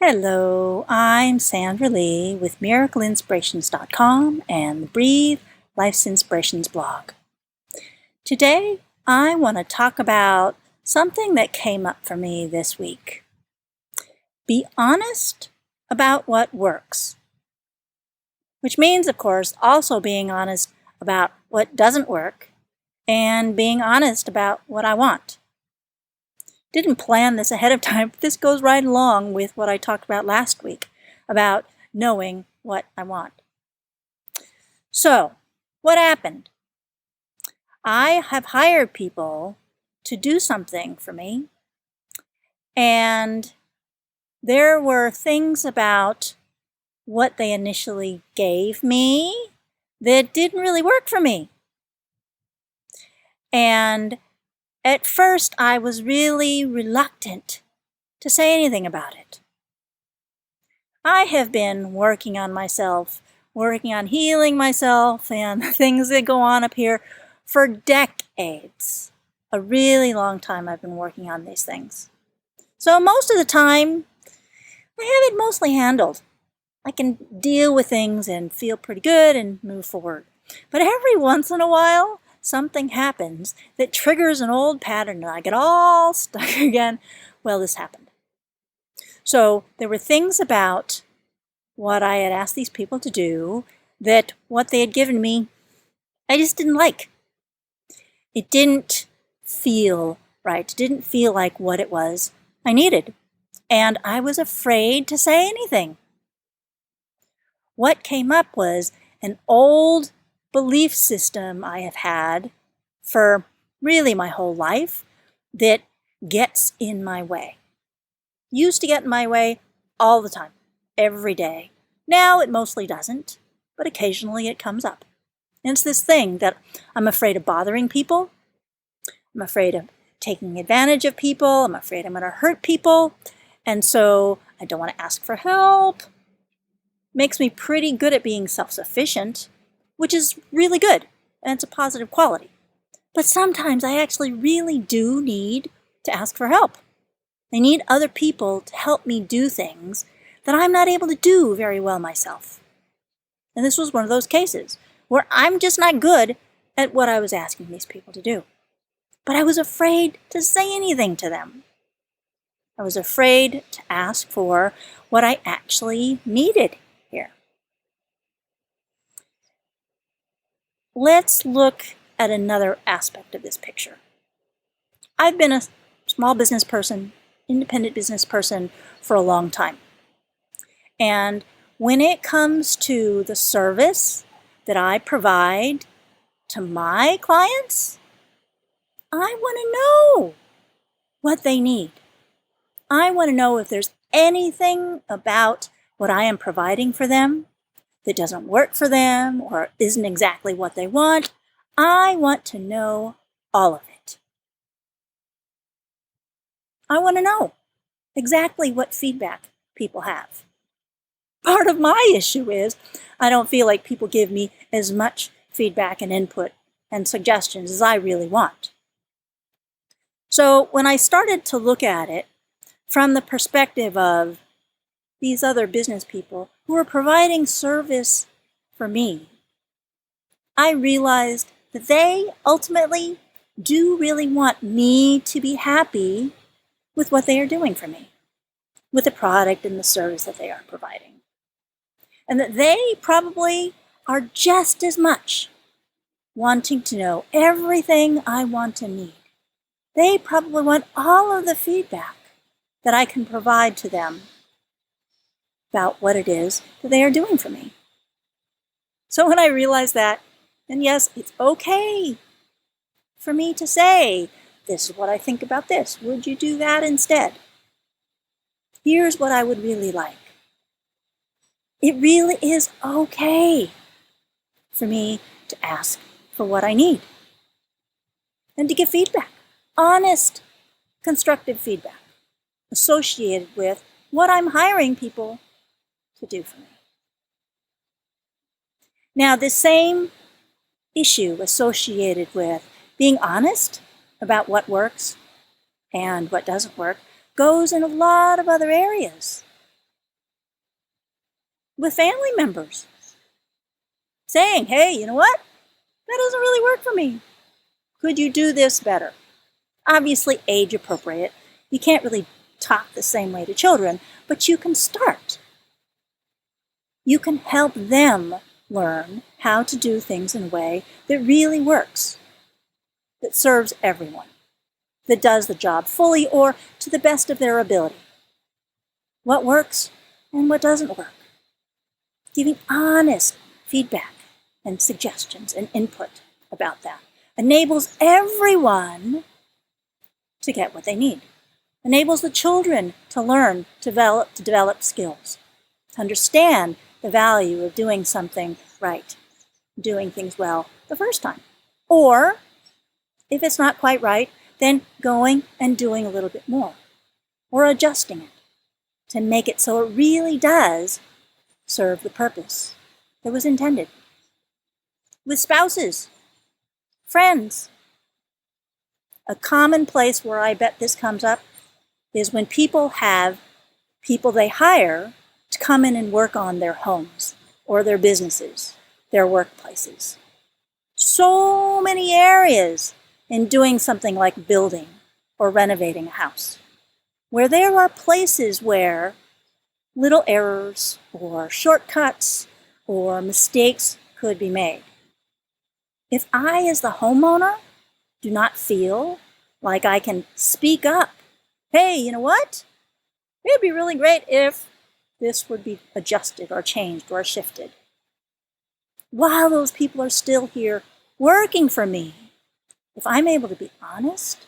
Hello, I'm Sandra Lee with miracleinspirations.com and the Breathe Life's Inspirations blog. Today, I want to talk about something that came up for me this week. Be honest about what works, which means, of course, also being honest about what doesn't work and being honest about what I want. Didn't plan this ahead of time, but this goes right along with what I talked about last week about knowing what I want. So, what happened? I have hired people to do something for me, and there were things about what they initially gave me that didn't really work for me. And at first, I was really reluctant to say anything about it. I have been working on myself, working on healing myself and things that go on up here for decades. A really long time I've been working on these things. So most of the time, I have it mostly handled. I can deal with things and feel pretty good and move forward. But every once in a while, something happens that triggers an old pattern and I get all stuck again. Well, this happened. So there were things about what I had asked these people to do that what they had given me, I just didn't like. It didn't feel right. It didn't feel like what it was I needed. And I was afraid to say anything. What came up was an old belief system I have had for really my whole life that gets in my way. Used to get in my way all the time, every day. Now it mostly doesn't, but occasionally it comes up. And it's this thing that I'm afraid of bothering people. I'm afraid of taking advantage of people. I'm afraid I'm going to hurt people. And so I don't want to ask for help. Makes me pretty good at being self-sufficient, which is really good, and it's a positive quality. But sometimes I actually really do need to ask for help. I need other people to help me do things that I'm not able to do very well myself. And this was one of those cases where I'm just not good at what I was asking these people to do. But I was afraid to say anything to them. I was afraid to ask for what I actually needed here. Let's look at another aspect of this picture. I've been a small business person, independent business person for a long time. And when it comes to the service that I provide to my clients, I want to know what they need. I want to know if there's anything about what I am providing for them that doesn't work for them or isn't exactly what they want. I want to know all of it. I want to know exactly what feedback people have. Part of my issue is I don't feel like people give me as much feedback and input and suggestions as I really want. So when I started to look at it from the perspective of these other business people who are providing service for me, I realized that they ultimately do really want me to be happy with what they are doing for me, with the product and the service that they are providing. And that they probably are just as much wanting to know everything I want and need. They probably want all of the feedback that I can provide to them about what it is that they are doing for me. So when I realized that, and yes, it's okay for me to say, this is what I think about this. Would you do that instead? Here's what I would really like. It really is okay for me to ask for what I need and to give feedback, honest, constructive feedback associated with what I'm hiring people to do for me. Now, this same issue associated with being honest about what works and what doesn't work goes in a lot of other areas. with family members, saying, hey, you know what? That doesn't really work for me. Could you do this better? Obviously, age appropriate. You can't really talk the same way to children, but you can start. You can help them learn how to do things in a way that really works, that serves everyone, that does the job fully or to the best of their ability. What works and what doesn't work. Giving honest feedback and suggestions and input about that enables everyone to get what they need. Enables the children to learn, to develop skills, to understand the value of doing something right, doing things well the first time. Or, if it's not quite right, then going and doing a little bit more, or adjusting it to make it so it really does serve the purpose that was intended. With spouses, friends, a common place where I bet this comes up is when people have people they hire to come in and work on their homes or their businesses, their workplaces. So many areas in doing something like building or renovating a house, where there are places where little errors or shortcuts or mistakes could be made. If I, as the homeowner, do not feel like I can speak up, hey, you know what? It would be really great if this would be adjusted or changed or shifted. While those people are still here working for me, if I'm able to be honest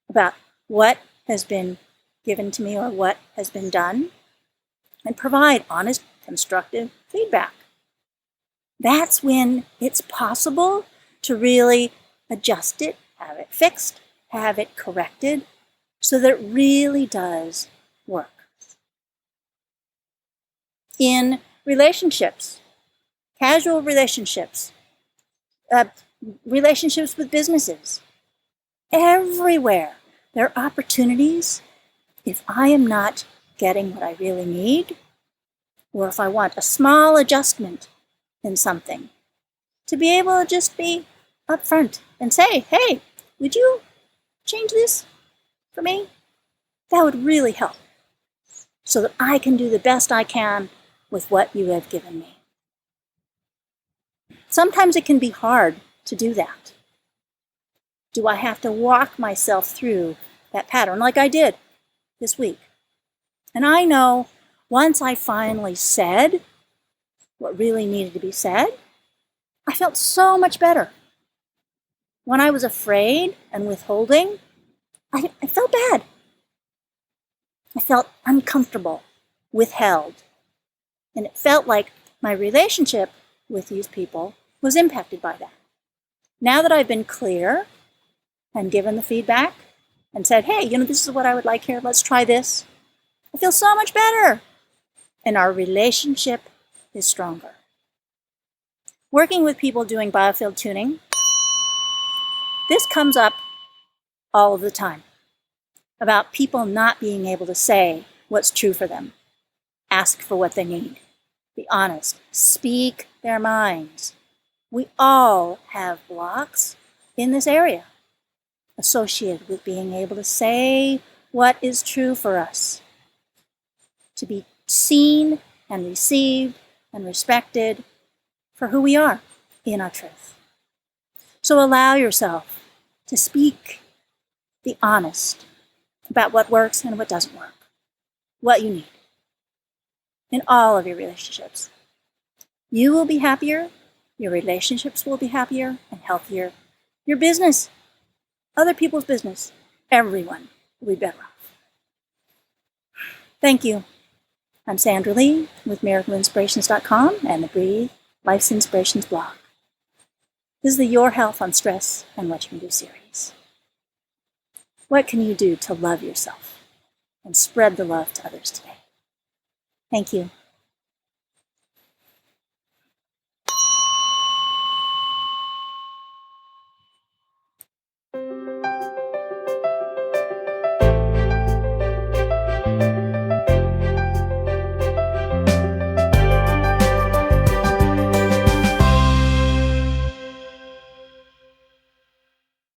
about what has been given to me or what has been done, and provide honest, constructive feedback, that's when it's possible to really adjust it, have it fixed, have it corrected, so that it really does work. In relationships, casual relationships, relationships with businesses, everywhere there are opportunities. If I am not getting what I really need, or if I want a small adjustment in something, to be able to just be upfront and say, hey, would you change this for me? That would really help, so that I can do the best I can with what you have given me. Sometimes it can be hard to do that. Do I have to walk myself through that pattern like I did this week? And I know once I finally said what really needed to be said, I felt so much better. When I was afraid and withholding, I felt bad. I felt uncomfortable, withheld. And it felt like my relationship with these people was impacted by that. Now that I've been clear and given the feedback and said, hey, this is what I would like here, let's try this, I feel so much better. And our relationship is stronger. Working with people doing biofield tuning, this comes up all of the time about people not being able to say what's true for them, ask for what they need, be honest, speak their minds. We all have blocks in this area associated with being able to say what is true for us, to be seen and received and respected for who we are in our truth. So allow yourself to speak, be honest about what works and what doesn't work, what you need in all of your relationships. You will be happier, your relationships will be happier and healthier, your business, other people's business, everyone will be better off. Thank you. I'm Sandra Lee with MiracleInspirations.com and the Breathe Life's Inspirations blog. This is the Your Health on Stress and What You Can Do series. What can you do to love yourself and spread the love to others today? Thank you.